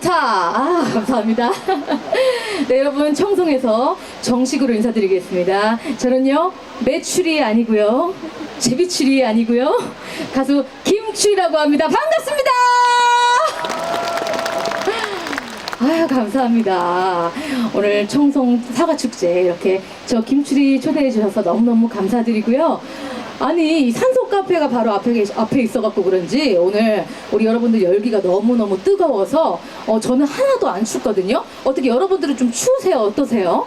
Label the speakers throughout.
Speaker 1: 좋다. 아, 감사합니다. 네, 여러분 청송에서 정식으로 인사드리겠습니다. 저는요 매출이 아니고요, 제비출이 아니고요, 가수 김추리라고 합니다. 반갑습니다. 아유, 감사합니다. 오늘 청송 사과축제 이렇게 저 김추리 초대해 주셔서 너무너무 감사드리고요. 아니, 이 산소 카페가 바로 앞에 있어갖고 그런지 오늘 우리 여러분들 열기가 너무너무 뜨거워서 저는 하나도 안 춥거든요. 어떻게 여러분들은 좀 추우세요? 어떠세요?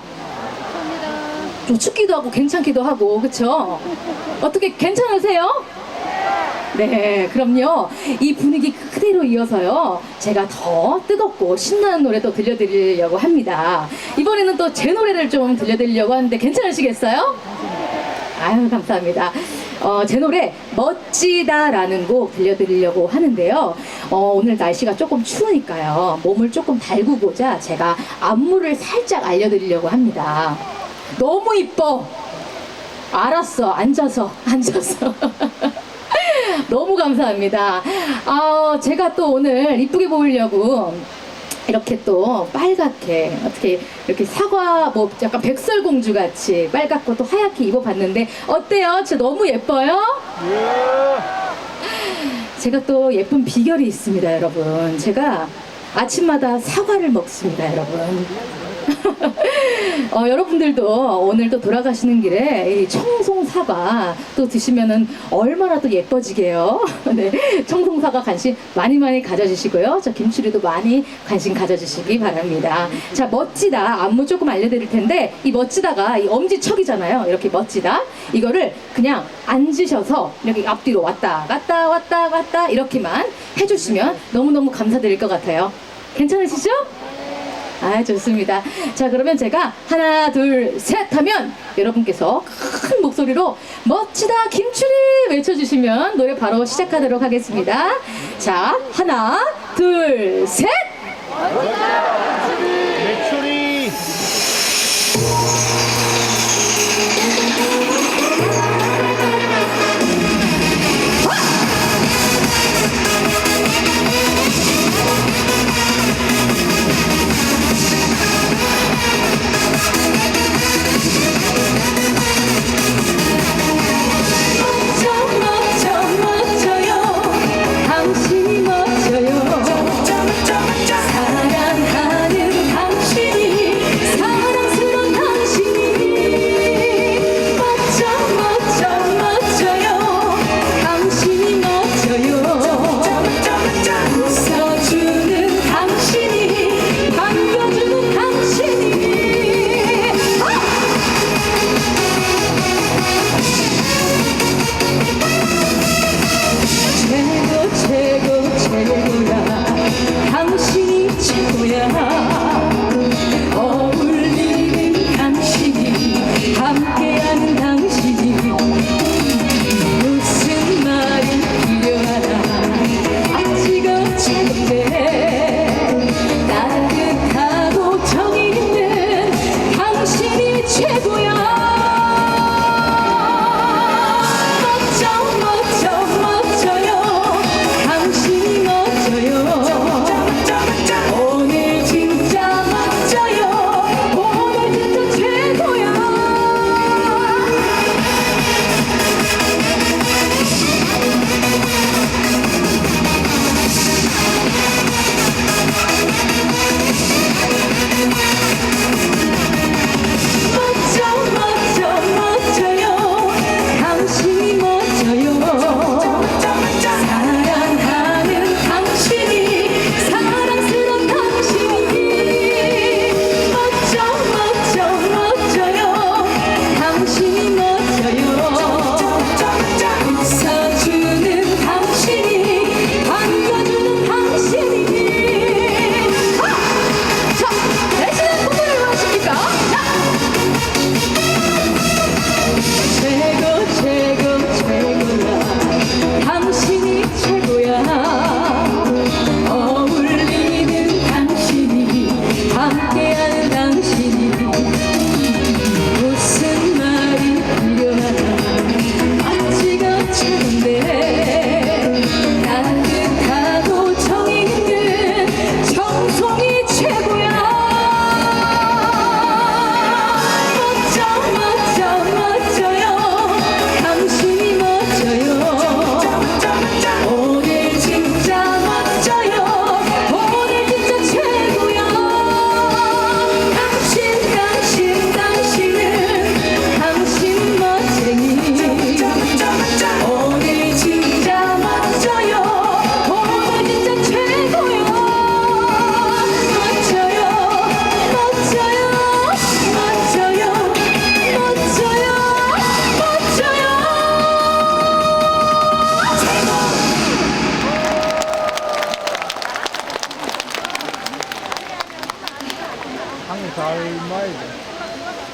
Speaker 1: 좀 춥기도 하고 괜찮기도 하고, 그쵸? 어떻게 괜찮으세요? 네, 그럼요. 이 분위기 그대로 이어서요, 제가 더 뜨겁고 신나는 노래도 들려드리려고 합니다. 이번에는 또 제 노래를 좀 들려드리려고 하는데 괜찮으시겠어요? 아유, 감사합니다. 제 노래 멋지다라는 곡 들려드리려고 하는데요. 오늘 날씨가 조금 추우니까요, 몸을 조금 달구고자 제가 안무를 살짝 알려드리려고 합니다. 너무 이뻐. 알았어. 앉아서. 너무 감사합니다. 제가 또 오늘 이쁘게 보이려고 이렇게 또 빨갛게, 어떻게 이렇게 사과 뭐 약간 백설공주 같이 빨갛고 또 하얗게 입어봤는데 어때요? 저 너무 예뻐요? 제가 또 예쁜 비결이 있습니다, 여러분. 제가 아침마다 사과를 먹습니다, 여러분. 여러분들도 오늘도 돌아가시는 길에 이 청송사과 또 드시면은 얼마나 또 예뻐지게요. 네, 청송사과 관심 많이 가져주시고요. 저 김추리도 많이 관심 가져주시기 바랍니다. 자, 멋지다 안무 조금 알려드릴 텐데, 이 멋지다가 이 엄지척이잖아요. 이렇게 멋지다, 이거를 그냥 앉으셔서 이렇게 앞뒤로 왔다 갔다 이렇게만 해주시면 너무너무 감사드릴 것 같아요. 괜찮으시죠? 아, 좋습니다. 자, 그러면 제가 하나 둘 셋 하면 여러분께서 큰 목소리로 멋지다 김추리 외쳐주시면 노래 바로 시작하도록 하겠습니다. 자, 하나 둘 셋.
Speaker 2: 매출이
Speaker 1: 멋져요. 당신이 멋져요. 사랑하는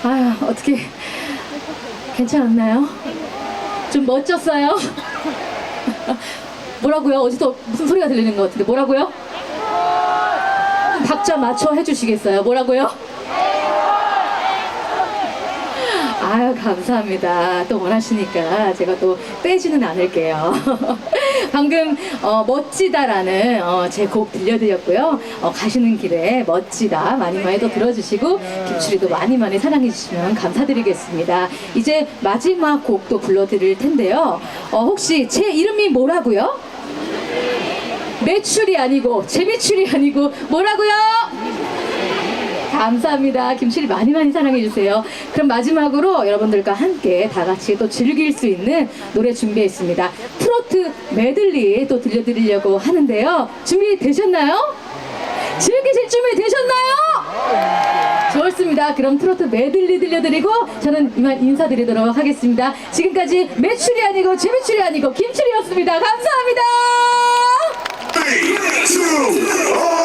Speaker 1: 아유, 어떻게 괜찮았나요? 좀 멋졌어요? 뭐라고요? 어디서 무슨 소리가 들리는 것 같은데 뭐라고요? 박자 맞춰 해주시겠어요? 뭐라고요? 아유, 감사합니다. 또 원하시니까 제가 또 빼지는 않을게요. 방금 멋지다라는 제 곡 들려드렸고요. 가시는 길에 멋지다 많이 많이 또 들어주시고 김추리도 많이 많이 사랑해 주시면 감사드리겠습니다. 이제 마지막 곡도 불러드릴 텐데요. 혹시 제 이름이 뭐라고요? 매출이 아니고 재미출이 아니고 뭐라고요? 감사합니다. 김추리 많이 많이 사랑해주세요. 그럼 마지막으로 여러분들과 함께 다 같이 또 즐길 수 있는 노래 준비했습니다. 트로트 메들리 또 들려드리려고 하는데요. 준비되셨나요? 즐기실 준비 되셨나요? 좋습니다. 그럼 트로트 메들리 들려드리고 저는 이만 인사드리도록 하겠습니다. 지금까지 매출이 아니고 재미출이 아니고 김추리였습니다. 감사합니다.
Speaker 2: 3, 2, 1